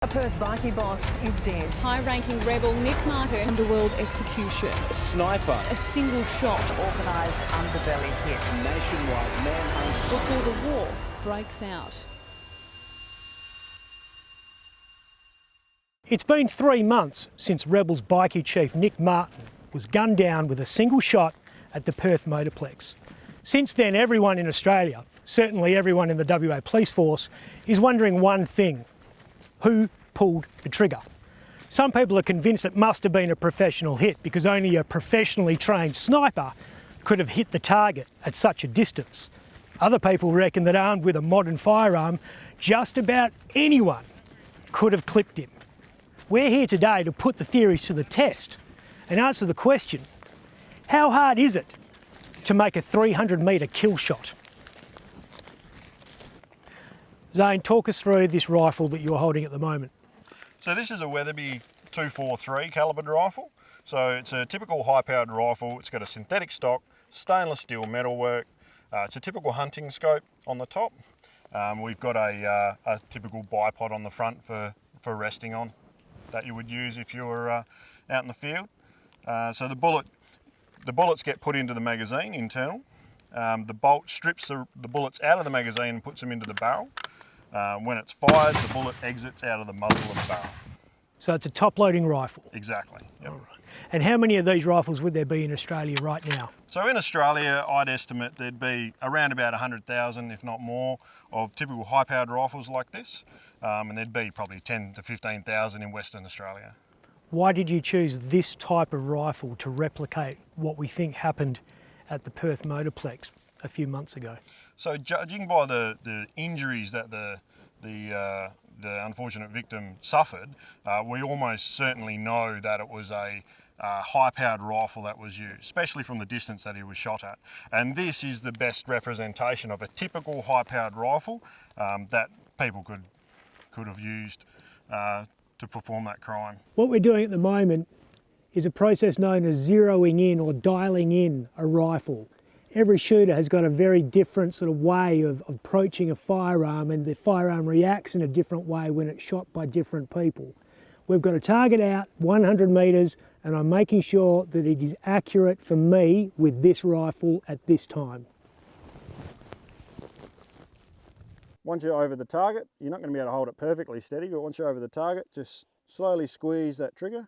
A Perth bikie boss is dead. High-ranking rebel Nick Martin, underworld execution. A sniper. A single shot. Organised underbelly hit. Nationwide manhunt. Before the war breaks out. It's been 3 months since Rebels bikie chief Nick Martin was gunned down with a single shot at the Perth Motorplex. Since then, everyone in Australia, certainly everyone in the WA Police Force, is wondering one thing: who pulled the trigger? Some people are convinced it must have been a professional hit because only a professionally trained sniper could have hit the target at such a distance. Other people reckon that armed with a modern firearm, just about anyone could have clipped him. We're here today to put the theories to the test and answer the question: how hard is it to make a 300-metre kill shot? Zane, talk us through this rifle that you're holding at the moment. So this is a Weatherby 243 calibered rifle. So it's a typical high-powered rifle. It's got a synthetic stock, stainless steel metalwork. It's a typical hunting scope on the top. We've got a typical bipod on the front for resting on that you would use if you were out in the field. So the bullets get put into the magazine internal. The bolt strips the bullets out of the magazine and puts them into the barrel. When it's fired, the bullet exits out of the muzzle of the barrel. So it's a top-loading rifle? Exactly, yep. All right. And how many of these rifles would there be in Australia right now? So in Australia, I'd estimate there'd be around about 100,000, if not more, of typical high-powered rifles like this. And there'd be probably 10 to 15,000 in Western Australia. Why did you choose this type of rifle to replicate what we think happened at the Perth Motorplex a few months ago? So judging by the injuries that the unfortunate victim suffered, we almost certainly know that it was a high-powered rifle that was used, especially from the distance that he was shot at. And this is the best representation of a typical high-powered rifle that people could have used to perform that crime. What we're doing at the moment is a process known as zeroing in or dialing in a rifle. Every shooter has got a very different sort of way of approaching a firearm, and the firearm reacts in a different way when it's shot by different people. We've got a target out 100 metres, and I'm making sure that it is accurate for me with this rifle at this time. Once you're over the target, you're not going to be able to hold it perfectly steady, but once you're over the target, just slowly squeeze that trigger.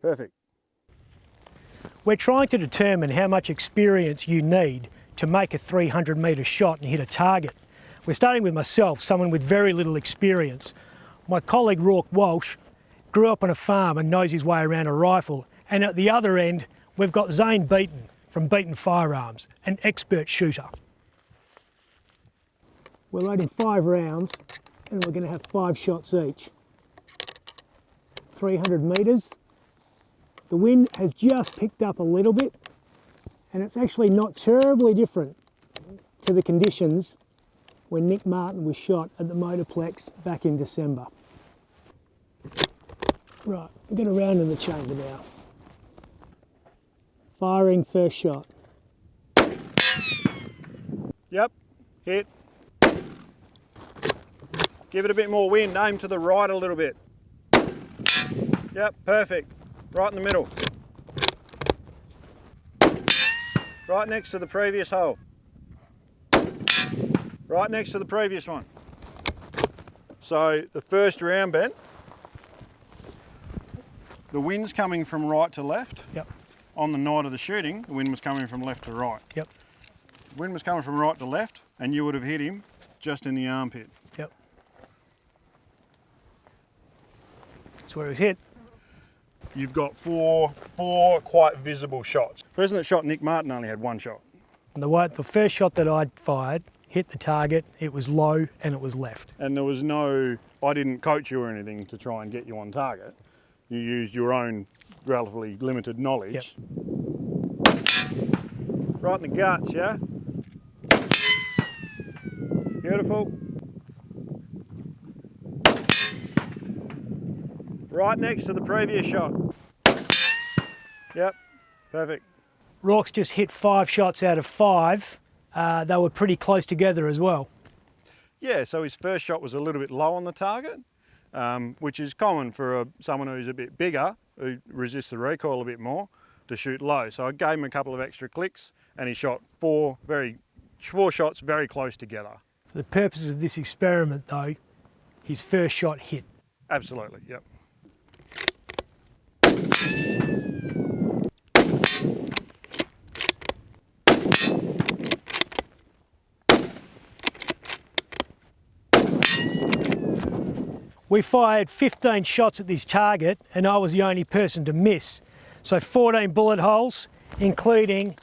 Perfect. We're trying to determine how much experience you need to make a 300-metre shot and hit a target. We're starting with myself, someone with very little experience. My colleague Rourke Walsh grew up on a farm and knows his way around a rifle. And at the other end, we've got Zane Beaton from Beaton Firearms, an expert shooter. We're loading 5 rounds and we're going to have 5 shots each. 300 metres. The wind has just picked up a little bit, and it's actually not terribly different to the conditions when Nick Martin was shot at the Motorplex back in December. Right, we've got a round in the chamber now. Firing first shot. Yep, hit. Give it a bit more wind, aim to the right a little bit. Yep, perfect. Right in the middle. Right next to the previous hole. Right next to the previous one. So the first round, Ben, the wind's coming from right to left. Yep. On the night of the shooting, the wind was coming from left to right. Yep. The wind was coming from right to left, and you would have hit him just in the armpit. Yep. That's where it was hit. You've got four quite visible shots. The person that shot Nick Martin only had 1 shot. And the first shot that I'd fired hit the target, it was low and it was left. And there was no, I didn't coach you or anything to try and get you on target. You used your own relatively limited knowledge. Yep. Right in the guts, yeah? Beautiful. Right next to the previous shot. Yep, perfect. Rourke's just hit 5 shots out of 5. They were pretty close together as well. Yeah, so his first shot was a little bit low on the target, which is common for someone who's a bit bigger, who resists the recoil a bit more, to shoot low. So I gave him a couple of extra clicks and he shot four shots very close together. For the purposes of this experiment though, his first shot hit. Absolutely, yep. We fired 15 shots at this target and I was the only person to miss. So 14 bullet holes, including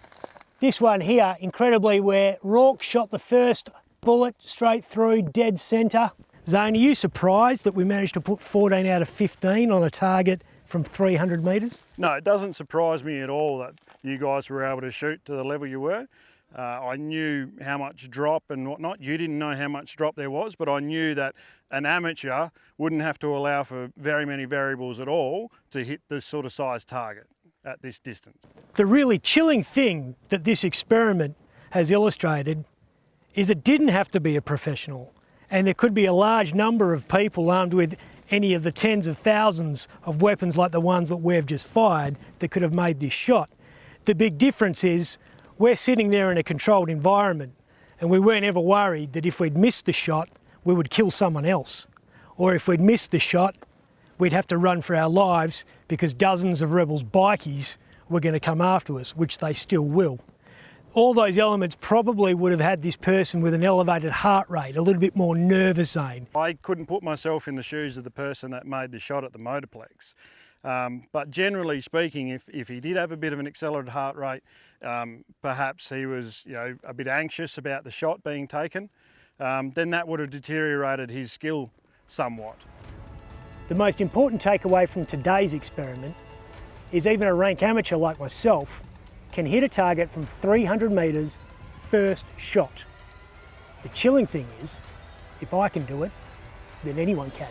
this one here, incredibly, where Rourke shot the first bullet straight through, dead centre. Zane, are you surprised that we managed to put 14 out of 15 on a target from 300 metres? No, it doesn't surprise me at all that you guys were able to shoot to the level you were. I knew how much drop and whatnot. You didn't know how much drop there was, but I knew that an amateur wouldn't have to allow for very many variables at all to hit this sort of size target at this distance. The really chilling thing that this experiment has illustrated is it didn't have to be a professional, and there could be a large number of people armed with any of the tens of thousands of weapons like the ones that we've just fired that could have made this shot. The big difference is we're sitting there in a controlled environment and we weren't ever worried that if we'd missed the shot, we would kill someone else. Or if we'd missed the shot, we'd have to run for our lives because dozens of rebels bikies were going to come after us, which they still will. All those elements probably would have had this person with an elevated heart rate, a little bit more nervous, Zane. I couldn't put myself in the shoes of the person that made the shot at the Motorplex. But generally speaking, if he did have a bit of an accelerated heart rate, perhaps he was a bit anxious about the shot being taken, then that would have deteriorated his skill somewhat. The most important takeaway from today's experiment is even a rank amateur like myself can hit a target from 300 metres first shot. The chilling thing is, if I can do it, then anyone can.